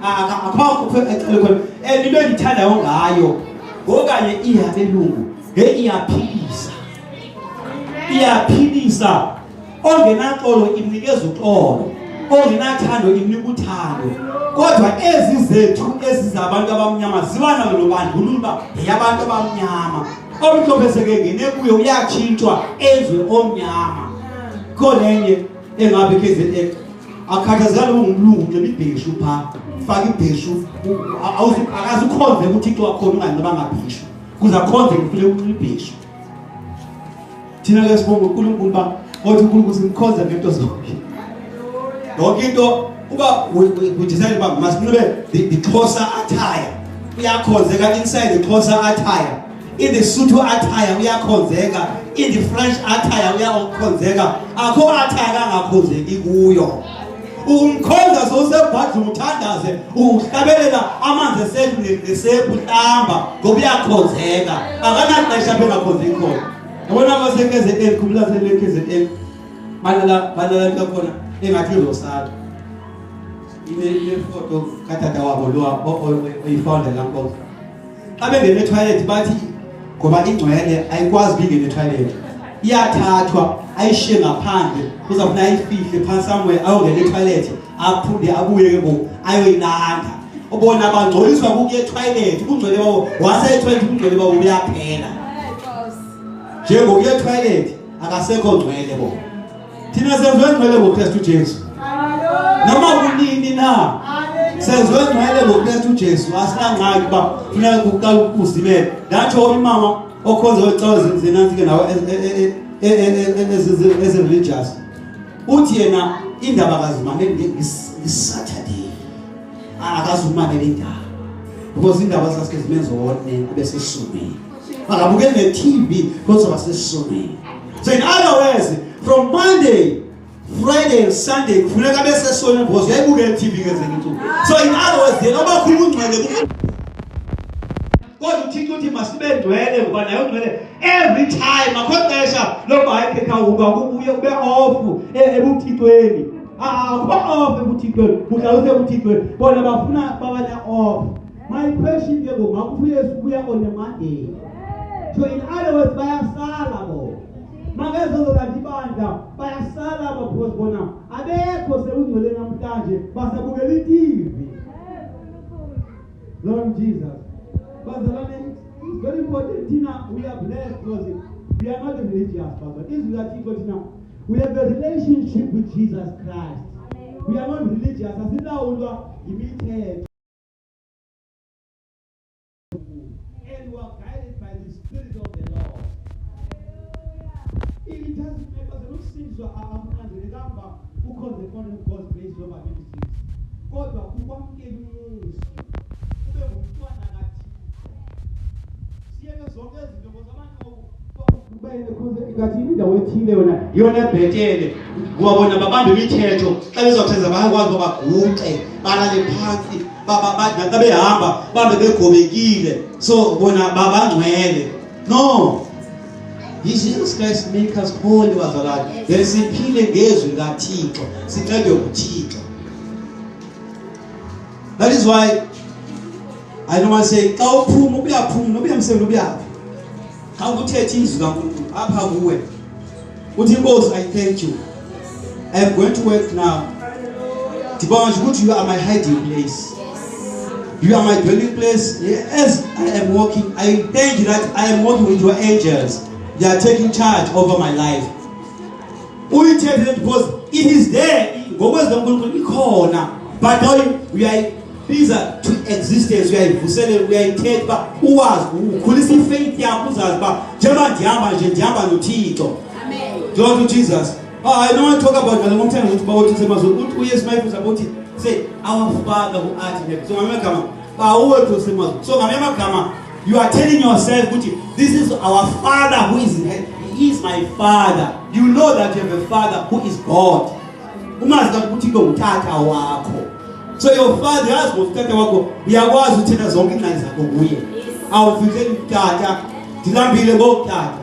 Akakho ecele khona into endithandayo ngayo okanye iyabelungu iyaphilisa ongenaxolo imnikeza uxolo ongenathando imnika uthando kodwa ezi zethu ezizabantu abamnyama ziba nobandlululo uba yabantu abamnyama omhlophe sekengene kuyo uyatshintshwa ezwe omnyama konenye engabe KZN akhathazekile ungumlungu nje ibheshu pha faka ibheshu akazukhonze uThixo wakho unganqaba ngabheshu kuza khonze ngifile ibheshu thina ke sibonga uNkulunkulu ba othi uNkulunkulu simkhonza ngento zonke yonke into uba udesign ba masinube the Xhosa attire uyakhonzeka inside the Xhosa attire in the Sotho attire uyakhonzeka in the French attire uyakhonzeka akho attire kangakhonzeki kuyo umkhonza sosebhadla umthandaze uhlabelela amanzi esethu nesephu hlamba ngoba uyakhonzeka akanaxesha bengakhonzeki khona yabona basekeze enkubula selekeze balala khona engathi uzosala ile photo katata wabo lo oyifound la nkosi xa bengene toilet bathi ngoba ingcwele ayikwazi bingene toilet iyathathwa ayishiye ngaphandle uzafuna ayifihle phansi somewhere ayongena toilet aphunde abuye ke ngoku ayoyilanda ubona abangcoliswa kuye toilet ungcwele bawo wase toilet ungcwele bawo uyaphela njengokuye toilet akasekho ngcwele bo thina senziwe ngcwele ngoKristu Jesu noma kunini na senziwe ngcwele ngoKristu Jesu asinangxaki ba funeka kuqala ukuzimela ndatsho imama okhonza wecawa zinansi ke nawe as religious uthi yena indaba kazimane ngeSaturday akazumane le ndaba because indaba sasike zimenza wonke bese sisumile akabuke ne TV because basesisumile. So in other words, from Monday, Friday and Sunday kufuneka bese sona because yayibuke TV ngezinto. So in other words they abakhulu ungcwele kodwa uThixo uthi masibe ndwele ngoba nayo ndwele every time akhonxesha loba ayikhetha ubuye ube off ebuthixweni akho off ebuthixweni uhlala ebuthixweni bona bafuna babana off. My question ke ngoba uyesu ubuya on a Monday. So in other words bayasala bo makezo ngandibanda bayasala because bona abekho seundwele namhlanje basabukela iTV. Lord Jesus. But it's very important, Tina. We are blessed because we are not religious, but this is what Tina. We have a relationship with Jesus Christ. We are not religious. As in our imitate, and we are guided by the Spirit of the Lord. It doesn't make us look since we are remember who calls the one who calls grace over ministries. God will come in you. yona bhetele kuwabona babambe imithetho xa bezawuthenza bayakwazi baguqe balale phansi babe behamba babe begobekile so bona babangcwele. No, Jesus Christ make us holy wazalwane yesiphile ngezwi likaThixo sincedwe nguThixo. That is why I normally say xa uphuma ubuyaphuma nobuya emsebenzini ubuyaphi xa ukuthetha izwi kaNkulunkulu apha kuwe uthi Nkosi I thank you, I am going to work now. Dibonga ukuthi you are my hiding place. You are my dwelling place. As I am walking, I thank you that I am walking with your angels. They are taking charge over my life. We tell them because it is there. But now we are these are to existence. We are in take back. Who was who faith? Amen. Glory to Jesus. I don't want to talk about the long time about it. About it. Say, our Father who art in heaven. So you are telling yourself, this is our Father who is in heaven. He is my Father. You know that you have a Father who is God. So your Father has utata wako uyakwazi uthetha zonke ingxaki zakho kuye. Awufikeli utata ndilambile ngokutata.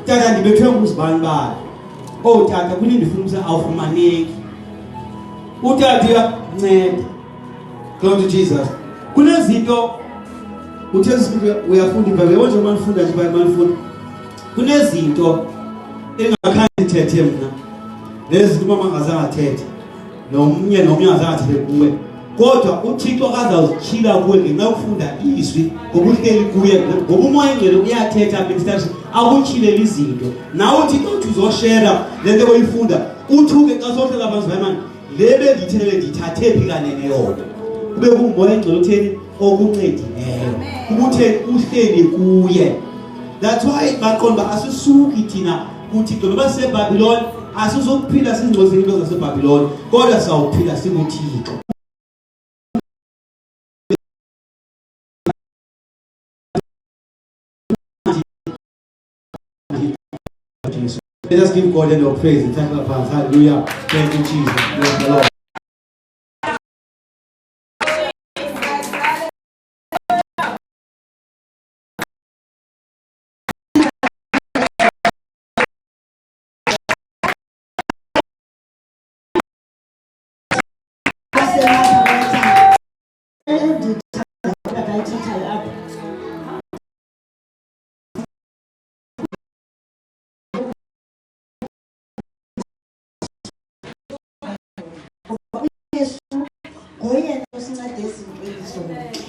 Tata ndibethwe nguzibani bani. Oh tata kunindifuna ukuthi awufumaneki. Utata nceda. Glory to Jesus. Kunezinto uthezi uyafunda ibhayibheli wonke manifunda nje ibhayibheli manifunda. Kunezinto engakhange thethe mina. Lezi zinto mama ngazangathethe. Nomnye ngazangathethe kuwe. Kodwa uThixo akazawuchila kuwe ngenxa yokufunda izwi ngokuhleli kuye ngoba umoya engcwele uyathetha ministration akuchilela izinto. Nawe uThixo uthi uzoshare lento oyifunda uthuke xa sohlela abantu bayimani lebe ngithelele ndithathe phi kanene yona. Kube kumoya engcwele utheni okuncedileyo. Ubuthe uhleli kuye. That's why baqonda asisuki thina uThixo ngoba seBabylon asizokuphila singcozeni into zaseBabylon kodwa sawuphila singuThixo. Let us give God the praise and thank God for hallelujah. Thank you, Jesus. Bless the Lord.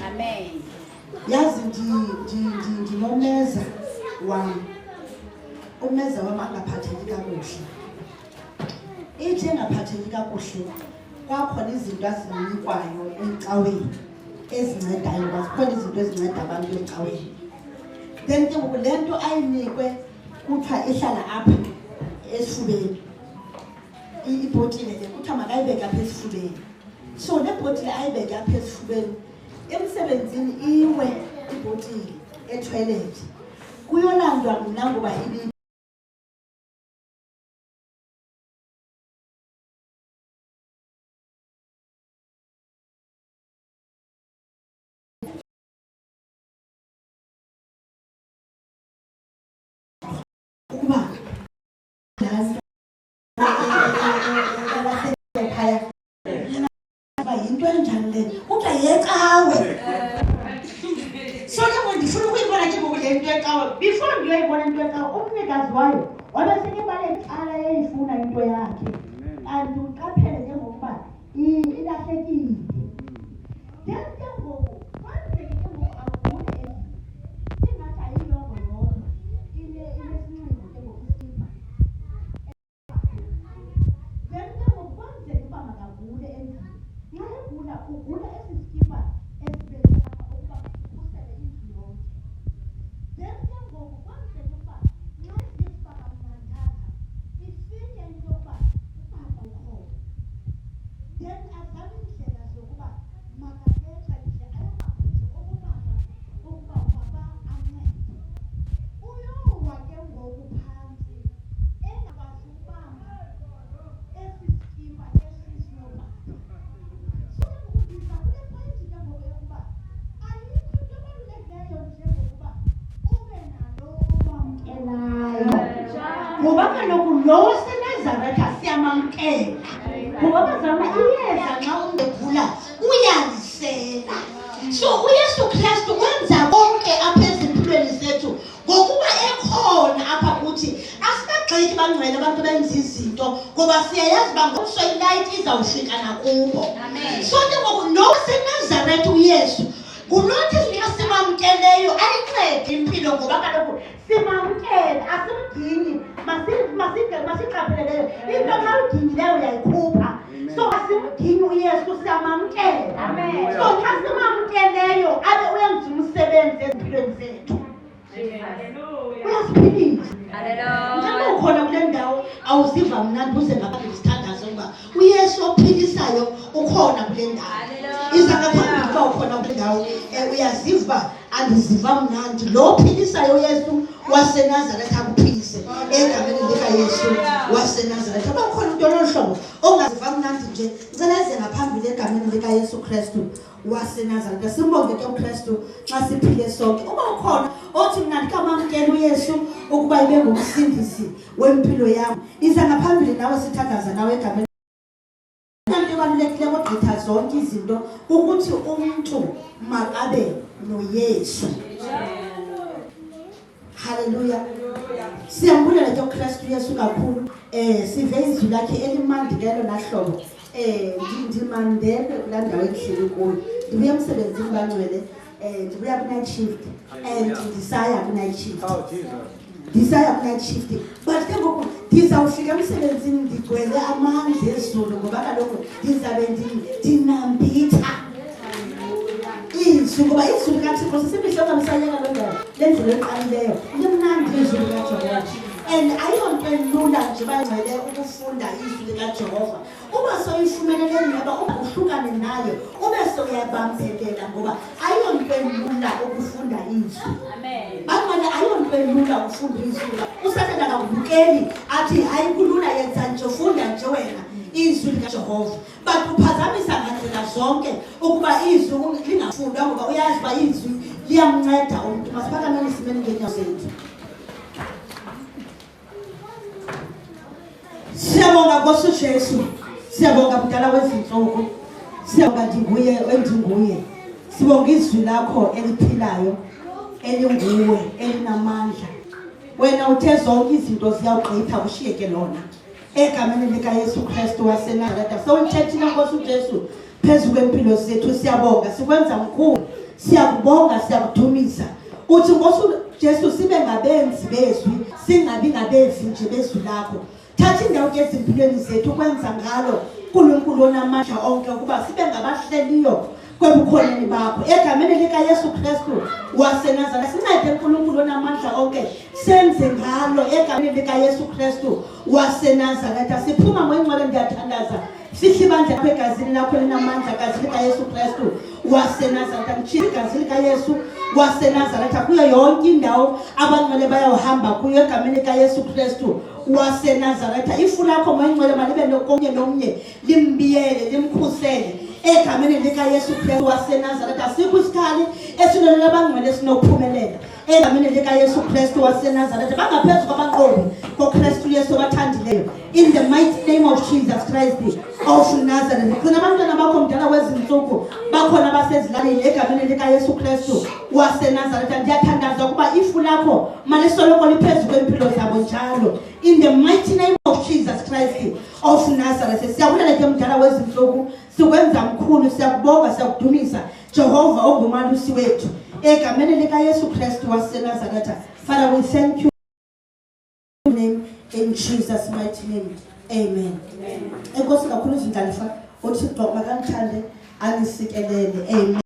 Amen. Yazi ndinomeza wami. Umeza wami angaphatheki kakuhle. Ithi engaphatheki kakuhle kwakhona izinto azinikwayo ecaweni ezincedayo bazikhona izinto ezinceda abantu ecaweni. Then ke ngoku lento ayinikwe kuthiwa ihlala apha esifubeni. Ibhotile le kuthiwa makayibeke apha esifubeni. So le bhotile ayibeke apha esifubeni. Emsebenzini iwe ibhotile etoilet. Kuyolandwa mina ngoba ibi kuba into enjani le kodwa yecawe so ke ndifuna ukuyibona nje ngoku le nto yecawe before ndiyoyibona into yecawe umnikazi wayo wabesekebale eqala yeyifuna into yakhe kanti uqaphele ke ngokuba ilahlekile then ke ngoku kwenzeke ke ngoku agule ingathi ayilongo yodwa inesinxibo ke ngoku isimba then ke ngoku kwenzeke uba makagule endlini. Ugula esiskipa esibeke apha ukuba ukhusele indlu yonke. Then ke ngoku kwenzeka ukuba nxa isifa kamnantaka isinye into yokuba ubaba ukhona. Then azame indlela zokuba makabetha nje ayamabutho okubaba ukuba ubaba ancede. Uyowa ke ngoku phantsi engakwazi ukubamba esi skipa esisinobaba. Ngoba kaloku lo waseNazaretha siyamamkela ngoba bazama iyeza nxa ungegula uyalisela. So uYesu Kristu wenza konke apha ezimpilweni zethu ngokuba ekhona apha kuthi singagxeki bangcwele abantu benza izinto ngoba siyayazi uba ngomsoyilayithi izawufika nakubo. So ke ngoku nowaseNazaretha uYesu kunothi xa simamkeleyo ayincede impilo ngoba kaloku simamkele asimdingi. Masiqapheleleyo into xa udingileyo uyayikhupha. So asimdingi uYesu siyamamkela. So xa simamkeleyo abe uyenza umsebenzi ezimpilweni zethu. Uyasiphilisa. Njengoba ukhona kule ndawo awuziva mnandi uze ngaphambili sithandaze ukuba uYesu ophilisayo ukhona kule ndawo. Iza ngaphambili uba ukhona kule ndawo uyaziva andiziva mnandi. Lo ophilisayo uYesu waseNazaretha akuphilise egameni likaYesu waseNazaretha. Uba ukhona umntu ololu hlobo ongaziva mnandi nje ngicela eze ngaphambili egameni likaYesu Kristu waseNazaretha. Simbonge ke uKristu xa siphile sonke. Uba ukhona othi mna ndikamamkela uYesu ukuba ibe ngumsindisi wempilo yam, iza ngaphambili nawe sithandaza nawe egameni. Into ebalulekile kodwa zonke izinto ukuthi umuntu makabe noYesu. Haleluya. Siyambulela ke uKristu Yesu kakhulu. Sive izwi lakhe elimandi ngelo nahlobo. Ndimandele kulaa ndawo endihleli kuyo. Ndibuya emsebenzini bangcwele. Ndibuya ku-night shift and ndisaya ku-night shift. Ndisaya ku-night shift. But ke ngoku ndizawufika emsebenzini ndigcwele amanzi ezulu ngoba kaloku ndizabe ndinambitha izwi ngoba izulu kaThixo sisimihle ongamsayeka loo ndawo lendlela eqalileyo. Limnandi izulu kaJehova. And ayonto elula nje bangcwele ukufunda izwi likaJehova. Uba soyifumelele ngoba uhlukane nayo ube soyabambelela ngoba ayonto elula ukufunda izwi. Amen. Bangcwele ayonto elula ukufunda izwi. Usathanda akakubukeli athi hayi kulula yenza nje ufunda nje wena izwi likaJehova. But uphazamisa ngandlela zonke ukuba izwi lingafundwa ngoba uyazi uba izwi liyamnceda umuntu. Masiphakameni isimeni ngeenyawo zethu. Siyabonga Nkosi uJesu. Siyabonga mdala wezinsuku. Siyabonga ndinguye endinguye. Sibonga izwi lakho eliphilayo, elinguwe, elinamandla. Wena uthe zonke izinto ziyawugqitha ushiyeke lona. Egameni likaYesu Kristu waseNazaretha. Sowuthethile Nkosi uJesu phezu kwempilo zethu. Siyabonga, sikwenza mkhulu. Siyakubonga, siyakudumisa. Uthi Nkosi uJesu sibe ngabenzi bezwi, singabi ngabezi nje bezwi lakho. Thatha indawo ezimpilweni zethu ukwenza ngalo uNkulunkulu onamandla onke ukuba sibe ngabahleliyo kwebukhoneni bakho egameni likaYesu Kristu waseNazaretha. Sincede uNkulunkulu onamandla onke senze ngalo egameni likaYesu Kristu waseNazaretha. Siphuma ngoyingcwele ndiyathandaza sihle ibandla kwegazini lakho linamandla gazi likaYesu Kristu waseNazaretha. Ngitshila igazi likaYesu waseNazaretha kuyo yonke indawo abangcwele bayawuhamba kuyo egameni likaYesu Kristu waseNazaretha. Ifu lakho ngoyingcwele malibe nokunye nomnye limbiyele limkhusele egameni likaYesu Kristu waseNazaretha. Sikwisikali esilolele abangcwele sinokuphumelela egameni likaYesu Kristu waseNazaretha. Bangaphezu kwabanqobi koKristu Yesu bathandileyo in the mighty name of Jesus Christ of Nazareth. Kuna abantwana bakho mdala wezinsuku bakhona basezilalini egameni likaYesu Kristu waseNazaretha. Ndiyathandaza ukuba ifu lakho malisoloko liphezu kwempilo zabo njalo in the mighty name of Jesus Christ of Nazareth. Siyabulela ke mdala wezinsuku, sikwenza mkhulu, siyakubonga, siyakudumisa Jehova ongumalusi wethu egameni likaYesu Kristu waseNazaretha. Father, we thank you in Jesus mighty name. Amen. Enkosi kakhulu izindlalifa uThixo makanithande anisikelele. Amen.